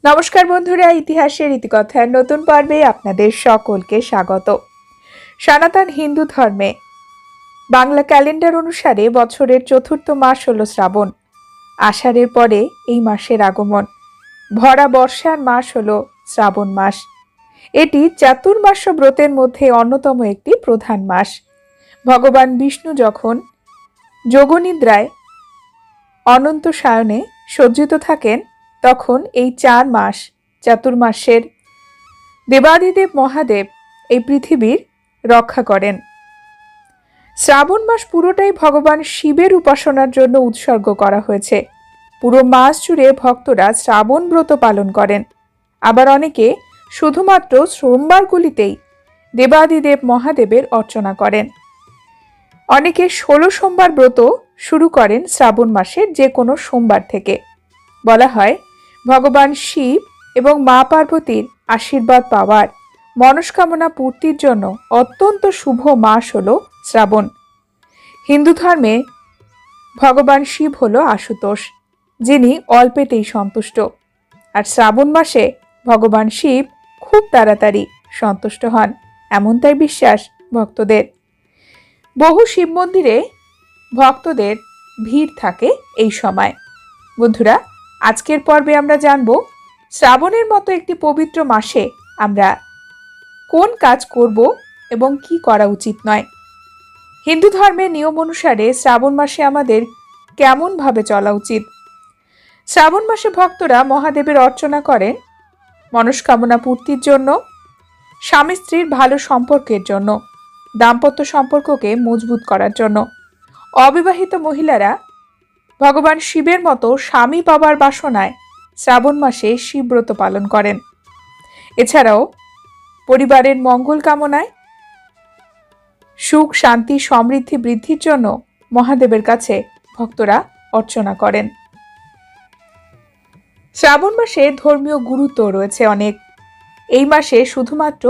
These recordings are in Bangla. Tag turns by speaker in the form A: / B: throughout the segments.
A: নমস্কার বন্ধুরা, ইতিহাসের ইতিকথার নতুন পর্বে আপনাদের সকলকে স্বাগত। সনাতন হিন্দু ধর্মে বাংলা ক্যালেন্ডার অনুসারে বছরের চতুর্থ মাস হল শ্রাবণ। আষাঢ়ের পরে এই মাসের আগমন। ভরা বর্ষার মাস হল শ্রাবণ মাস। এটি চাতুর্মাস্য ব্রতের মধ্যে অন্যতম একটি প্রধান মাস। ভগবান বিষ্ণু যখন যোগনিদ্রায় অনন্ত সায়নে সজ্জিত থাকেন, তখন এই 4 মাস চাতুর্মাসের দেবাদিদেব মহাদেব এই পৃথিবীর রক্ষা করেন। শ্রাবণ মাস পুরোটাই ভগবান শিবের উপাসনার জন্য উৎসর্গ করা হয়েছে। পুরো মাস জুড়ে ভক্তরা শ্রাবণ ব্রত পালন করেন। আবার অনেকে শুধুমাত্র সোমবারগুলিতেই দেবাদিদেব মহাদেবের অর্চনা করেন। অনেকে 16 সোমবার ব্রত শুরু করেন শ্রাবণ মাসের যে কোনো সোমবার থেকে। বলা হয়, ভগবান শিব এবং মা পার্বতীর আশীর্বাদ পাওয়ার, মনস্কামনা পূর্তির জন্য অত্যন্ত শুভ মাস হল শ্রাবণ। হিন্দু ধর্মে ভগবান শিব হল আশুতোষ, যিনি অল্পেতেই সন্তুষ্ট। আর শ্রাবণ মাসে ভগবান শিব খুব তাড়াতাড়ি সন্তুষ্ট হন, এমনটাই বিশ্বাস ভক্তদের। বহু শিব মন্দিরে ভক্তদের ভিড় থাকে এই সময়। বন্ধুরা, আজকের পর্বে আমরা জানব শ্রাবণের মতো একটি পবিত্র মাসে আমরা কোন কাজ করব এবং কি করা উচিত নয়। হিন্দু ধর্মের নিয়ম অনুসারে শ্রাবণ মাসে আমাদের কেমনভাবে চলা উচিত। শ্রাবণ মাসে ভক্তরা মহাদেবের অর্চনা করেন মনস্কামনা পূর্তির জন্য, স্বামী স্ত্রীর ভালো সম্পর্কের জন্য, দাম্পত্য সম্পর্ককে মজবুত করার জন্য। অবিবাহিত মহিলারা ভগবান শিবের মতো স্বামী পাবার বাসনায় শ্রাবণ মাসে শিবব্রত পালন করেন। এছাড়াও পরিবারের মঙ্গল কামনায়, সুখ শান্তি সমৃদ্ধি বৃদ্ধির জন্য মহাদেবের কাছে ভক্তরা অর্চনা করেন। শ্রাবণ মাসে ধর্মীয় গুরুত্ব রয়েছে অনেক। এই মাসে শুধুমাত্র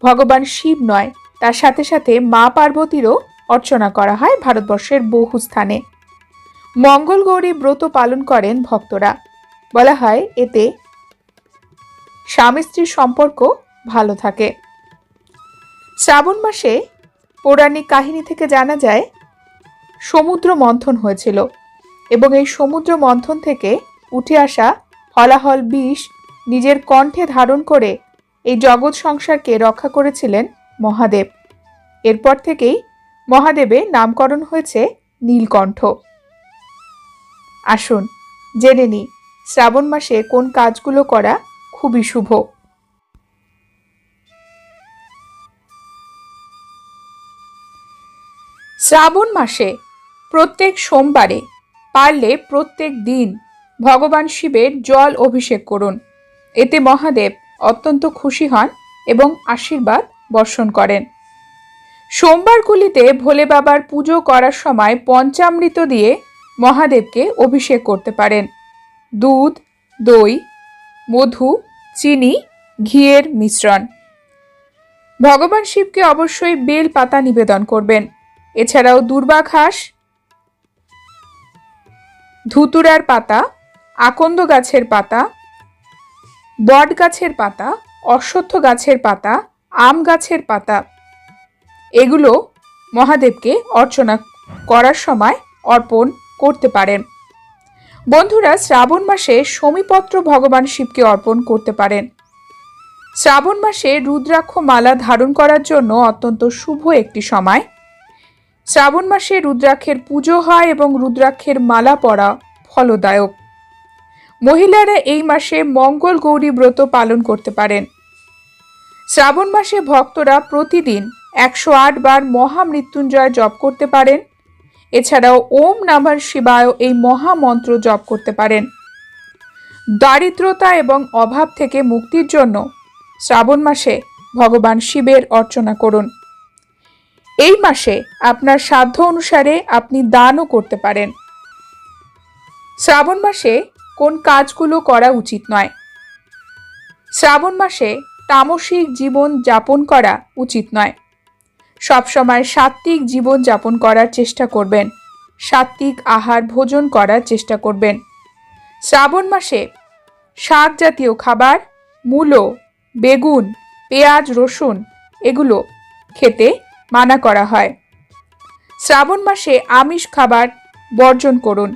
A: ভগবান শিব নয়, তার সাথে সাথে মা পার্বতীরও অর্চনা করা হয় ভারতবর্ষের বহু স্থানে। মঙ্গল গৌরী ব্রত পালন করেন ভক্তরা। বলা হয়, এতে স্বামী স্ত্রীর সম্পর্ক ভালো থাকে। শ্রাবণ মাসে পৌরাণিক কাহিনী থেকে জানা যায়, সমুদ্র মন্থন হয়েছিল এবং এই সমুদ্র মন্থন থেকে উঠে আসা হলাহল বিষ নিজের কণ্ঠে ধারণ করে এই জগৎ সংসারকে রক্ষা করেছিলেন মহাদেব। এরপর থেকেই মহাদেবের নামকরণ হয়েছে নীলকণ্ঠ। আসুন জেনে নিই শ্রাবণ মাসে কোন কাজগুলো করা খুবই শুভ। শ্রাবণ মাসে প্রত্যেক সোমবারে পারলে প্রত্যেক দিন ভগবান শিবের জল অভিষেক করুন। এতে মহাদেব অত্যন্ত খুশি হন এবং আশীর্বাদ বর্ষণ করেন। সোমবারগুলিতে ভোলে বাবার পুজো করার সময় পঞ্চামৃত দিয়ে মহাদেবকে অভিষেক করতে পারেন। দুধ, দই, মধু, চিনি, ঘিয়ের মিশ্রণ। ভগবান শিবকে অবশ্যই বেল পাতা নিবেদন করবেন। এছাড়াও দূর্বা ঘাস, ধুতুরার পাতা, আকন্দ গাছের পাতা, বট গাছের পাতা, অশ্বত্থ গাছের পাতা, আম গাছের পাতা, এগুলো মহাদেবকে অর্চনা করার সময় অর্পণ করতে পারেন। বন্ধুরা, শ্রাবণ মাসে শমীপত্র ভগবান শিবকে অর্পণ করতে পারেন। শ্রাবণ মাসে রুদ্রাক্ষ মালা ধারণ করার জন্য অত্যন্ত শুভ একটি সময়। শ্রাবণ মাসে রুদ্রাক্ষের পুজো হয় এবং রুদ্রাক্ষের মালা পরা ফলদায়ক। মহিলারা এই মাসে মঙ্গল গৌরী ব্রত পালন করতে পারেন। শ্রাবণ মাসে ভক্তরা প্রতিদিন 108 বার মহামৃত্যুঞ্জয় জপ করতে পারেন। এছাড়াও ওম নমঃ শিবায় এই মহামন্ত্র জপ করতে পারেন। দারিদ্রতা এবং অভাব থেকে মুক্তির জন্য শ্রাবণ মাসে ভগবান শিবের অর্চনা করুন। এই মাসে আপনার সাধ্য অনুসারে আপনি দানও করতে পারেন। শ্রাবণ মাসে কোন কাজগুলো করা উচিত নয়। শ্রাবণ মাসে তামসিক জীবন যাপন করা উচিত নয়। সবসময় সাত্ত্বিক জীবন যাপন করার চেষ্টা করবেন। সাত্ত্বিক আহার ভোজন করার চেষ্টা করবেন। শ্রাবণ মাসে শাক জাতীয় খাবার, মূলো, বেগুন, পেঁয়াজ, রসুন এগুলো খেতে মানা করা হয়। শ্রাবণ মাসে আমিষ খাবার বর্জন করুন।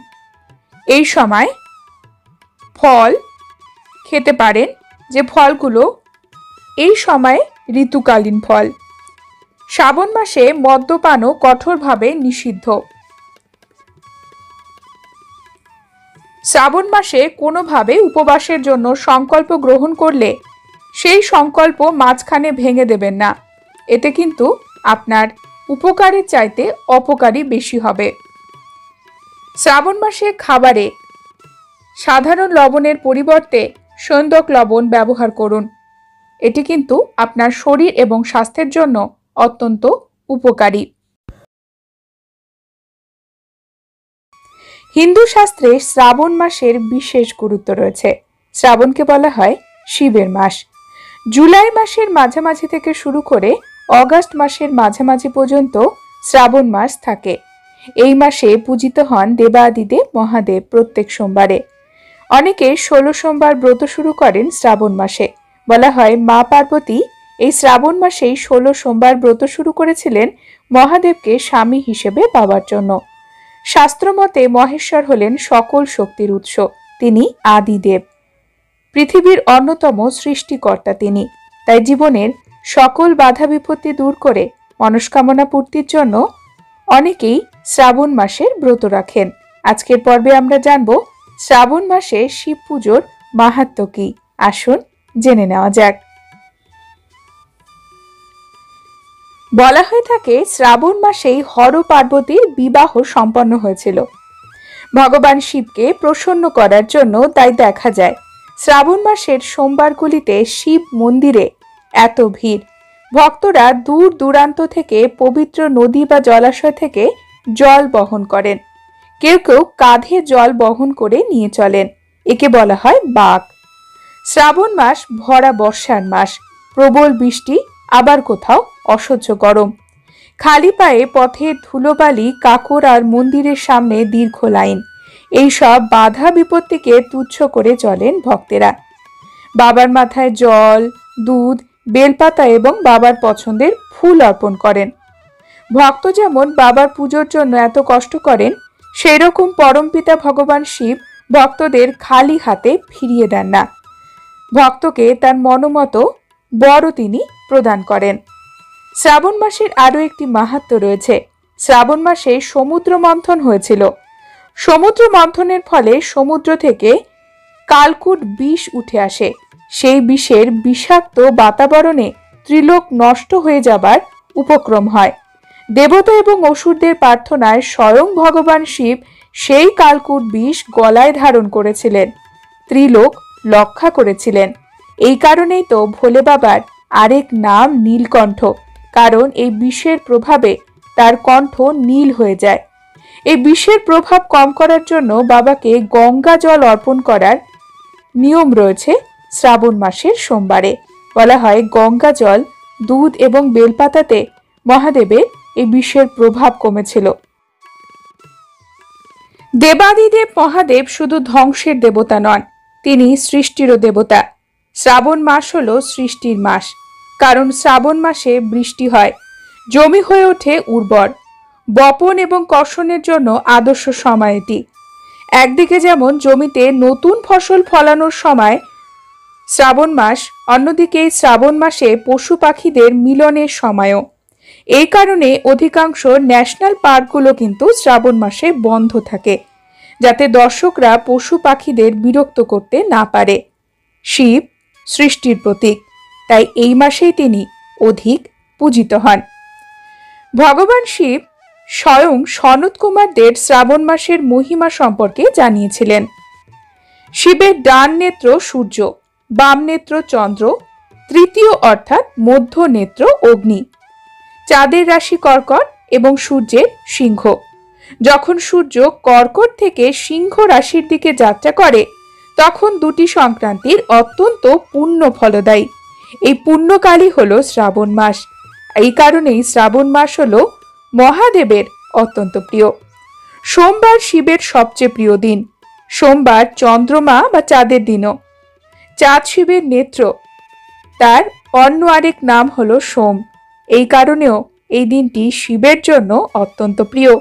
A: এই সময় ফল খেতে পারেন, যে ফলগুলো এই সময়ে ঋতুকালীন ফল। শ্রাবণ মাসে মদ্যপানও কঠোরভাবে নিষিদ্ধ। শ্রাবণ মাসে কোনোভাবে উপবাসের জন্য সংকল্প গ্রহণ করলে সেই সংকল্প মাঝখানে ভেঙে দেবেন না, এতে কিন্তু আপনার উপকারের চাইতে অপকারই বেশি হবে। শ্রাবণ মাসে খাবারে সাধারণ লবণের পরিবর্তে সৈন্দক লবণ ব্যবহার করুন। এটি কিন্তু আপনার শরীর এবং স্বাস্থ্যের জন্য অত্যন্ত উপকারী। হিন্দু শাস্ত্রে শ্রাবণ মাসের বিশেষ গুরুত্ব রয়েছে। শ্রাবণকে বলা হয় শিবের মাস। জুলাই মাসের মাঝামাঝি থেকে শুরু করে অগাস্ট মাসের মাঝামাঝি পর্যন্ত শ্রাবণ মাস থাকে। এই মাসে পূজিত হন দেবাদিদেব মহাদেব প্রত্যেক সোমবারে। অনেকে 16 সোমবার ব্রত শুরু করেন শ্রাবণ মাসে। বলা হয় মা পার্বতী এই শ্রাবণ মাসেই 16 সোমবার ব্রত শুরু করেছিলেন মহাদেবকে স্বামী হিসেবে পাওয়ার জন্য। শাস্ত্রমতে মহেশ্বর হলেন সকল শক্তির উৎস। তিনি আদিদেব, পৃথিবীর অন্যতম সৃষ্টিকর্তা তিনি। তাই জীবনের সকল বাধা বিপত্তি দূর করে মনস্কামনা পূর্তির জন্য অনেকেই শ্রাবণ মাসের ব্রত রাখেন। আজকের পর্বে আমরা জানব শ্রাবণ মাসে শিব পুজোর মাহাত্ম্য কি। আসুন জেনে নেওয়া যাক। বলা হয়ে থাকে শ্রাবণ মাসেই হর পার্বতীর বিবাহ সম্পন্ন হয়েছিল। ভগবান শিবকে প্রসন্ন করার জন্য তাই দেখা যায় শ্রাবণ মাসের সোমবারগুলিতে শিব মন্দিরে এত ভিড়। ভক্তরা দূর দূরান্ত থেকে পবিত্র নদী বা জলাশয় থেকে জল বহন করেন। কেউ কেউ কাঁধে জল বহন করে নিয়ে চলেন। একে বলা হয় বাঁক। শ্রাবণ মাস ভরা বর্ষার মাস। প্রবল বৃষ্টি, আবার কোথাও অসহ্য গরম। খালি পায়ে পথের ধুলোবালি, কাকর আর মন্দিরের সামনে দীর্ঘ লাইন। এইসব বাধা বিপত্তিকে তুচ্ছ করে চলেন ভক্তেরা। বাবার মাথায় জল, দুধ, বেলপাতা এবং বাবার পছন্দের ফুল অর্পণ করেন। ভক্ত যেমন বাবার পুজোর জন্য এত কষ্ট করেন, সেই রকম পরমপিতা ভগবান শিব ভক্তদের খালি হাতে ফিরিয়ে দেন না। ভক্তকে তার মনোমতো বরও তিনি প্রদান করেন। শ্রাবণ মাসের আরও একটি মাহাত্ম্য রয়েছে। শ্রাবণ মাসে সমুদ্র মন্থন হয়েছিল। সমুদ্র মন্থনের ফলে সমুদ্র থেকে কালকূট বিষ উঠে আসে। সেই বিষের বিষাক্ত বাতাবরণে ত্রিলোক নষ্ট হয়ে যাবার উপক্রম হয়। দেবতা এবং অসুরদের প্রার্থনায় স্বয়ং ভগবান শিব সেই কালকূট বিষ গলায় ধারণ করেছিলেন, ত্রিলোক রক্ষা করেছিলেন। এই কারণেই তো ভোলে বাবার আরেক নাম নীলকণ্ঠ, কারণ এই বিষের প্রভাবে তার কণ্ঠ নীল হয়ে যায়। এই বিষের প্রভাব কম করার জন্য বাবাকে গঙ্গা জল অর্পণ করার নিয়ম রয়েছে শ্রাবণ মাসের সোমবারে। বলা হয় গঙ্গা জল, দুধ এবং বেলপাতাতে মহাদেবের এই বিষের প্রভাব কমেছিল। দেবাদিদেব মহাদেব শুধু ধ্বংসের দেবতা নন, তিনি সৃষ্টিরও দেবতা। শ্রাবণ মাস হলো সৃষ্টির মাস, কারণ শ্রাবণ মাসে বৃষ্টি হয়, জমি হয়ে ওঠে উর্বর। বপন এবং কর্ষণের জন্য আদর্শ সময় এটি। একদিকে যেমন জমিতে নতুন ফসল ফলানোর সময় শ্রাবণ মাস, অন্যদিকে শ্রাবণ মাসে পশু পাখিদের মিলনের সময়ও। এই কারণে অধিকাংশ ন্যাশনাল পার্কগুলো কিন্তু শ্রাবণ মাসে বন্ধ থাকে, যাতে দর্শকরা পশু পাখিদের বিরক্ত করতে না পারে। শিব সৃষ্টির প্রতীক, তাই এই মাসেই তিনি অধিক পূজিত হন। ভগবান শিব স্বয়ং সনত কুমারদের শ্রাবণ মাসের মহিমা সম্পর্কে জানিয়েছিলেন। শিবের ডান নেত্র সূর্য, বাম নেত্র চন্দ্র, তৃতীয় অর্থাৎ মধ্য নেত্র অগ্নি। চাঁদের রাশি কর্কট এবং সূর্যের সিংহ। যখন সূর্য কর্কট থেকে সিংহ রাশির দিকে যাত্রা করে, তখন দুটি সংক্রান্তির অত্যন্ত পুণ্য ফলদায়ী। এই পুণ্যকালই হলো শ্রাবণ মাস। এই কারণেই শ্রাবণ মাস হলো মহাদেবের অত্যন্ত প্রিয়। সোমবার শিবের সবচেয়ে প্রিয় দিন। সোমবার চন্দ্রমা বা চাঁদের দিনও। চাঁদ শিবের নেত্র, তার অন্য আরেক নাম হলো সোম। এই কারণেও এই দিনটি শিবের জন্য অত্যন্ত প্রিয়।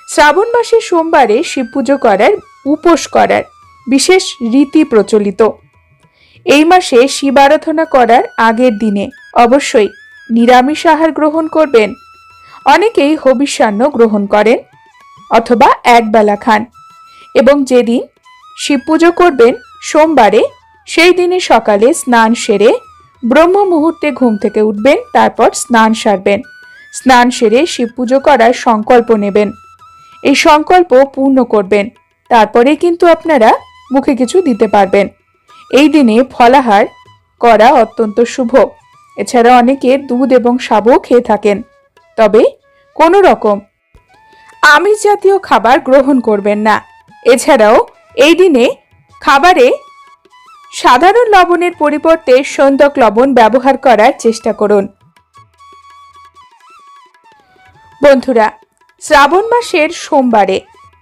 A: শ্রাবণ মাসে সোমবারে শিব পুজো করার, উপোস করার বিশেষ রীতি প্রচলিত। এই মাসে শিব আরাধনা করার আগের দিনে অবশ্যই নিরামিষ আহার গ্রহণ করবেন। অনেকেই হবিষ্যান্ন গ্রহণ করেন অথবা একবেলা খান, এবং যেদিন শিব পুজো করবেন সোমবারে, সেই দিনে সকালে স্নান সেরে ব্রহ্ম মুহূর্তে ঘুম থেকে উঠবেন, তারপর স্নান সারবেন। স্নান সেরে শিব পুজো করার সংকল্প নেবেন। এই সংকল্প পূর্ণ করবেন, তারপরে কিন্তু আপনারা মুখে কিছু দিতে পারবেন। এই দিনে ফলাহার করা অত্যন্ত শুভ। এছাড়া অনেকে দুধ এবং সাবুও খেয়ে থাকেন, তবে কোনো রকম আমিষ জাতীয় খাবার গ্রহণ করবেন না। এছাড়াও এই দিনে খাবারে সাধারণ লবণের পরিবর্তে সন্দক লবণ ব্যবহার করার চেষ্টা করুন। বন্ধুরা, শ্রাবণ মাসের সোমবারে,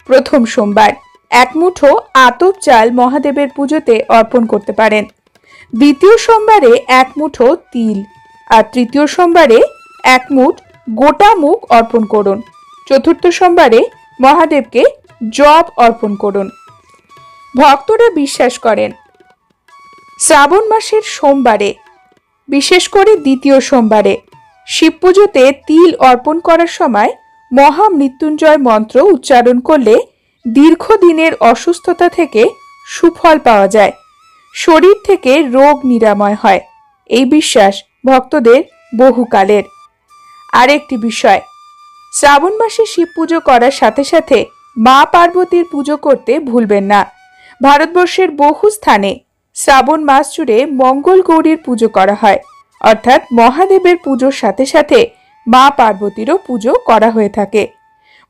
A: প্রথম সোমবার, এক মুঠো আতপ চাল মহাদেবের পুজোতে অর্পণ করতে পারেন। দ্বিতীয় সোমবারে এক মুঠো তিল, আর তৃতীয় সোমবারে এক মুঠ গোটা মুগ অর্পণ করুন। চতুর্থ সোমবারে মহাদেবকে জব অর্পণ করুন। ভক্তরা বিশ্বাস করেন শ্রাবণ মাসের সোমবারে, বিশেষ করে দ্বিতীয় সোমবারে শিব পুজোতে তিল অর্পণ করার সময় মহামৃত্যুঞ্জয় মন্ত্র উচ্চারণ করলে দীর্ঘদিনের অসুস্থতা থেকে সুফল পাওয়া যায়, শরীর থেকে রোগ নিরাময় হয়। এই বিশ্বাস ভক্তদের বহুকালের। আরেকটি বিষয়, শ্রাবণ মাসে শিব পুজো করার সাথে সাথে মা পার্বতীর পুজো করতে ভুলবেন না। ভারতবর্ষের বহু স্থানে শ্রাবণ মাস জুড়ে মঙ্গল গৌরীর পুজো করা হয়, অর্থাৎ মহাদেবের পুজোর সাথে সাথে মা পার্বতীরও পুজো করা হয়ে থাকে।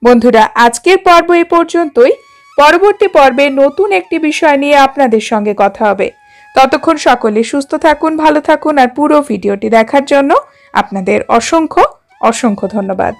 A: বন্ধুরা, আজকের পর্ব এ পর্যন্তই। পরবর্তী পর্বে নতুন একটি বিষয় নিয়ে আপনাদের সঙ্গে কথা হবে। ততক্ষণ সকলে সুস্থ থাকুন, ভালো থাকুন, আর পুরো ভিডিওটি দেখার জন্য আপনাদের অসংখ্য অসংখ্য ধন্যবাদ।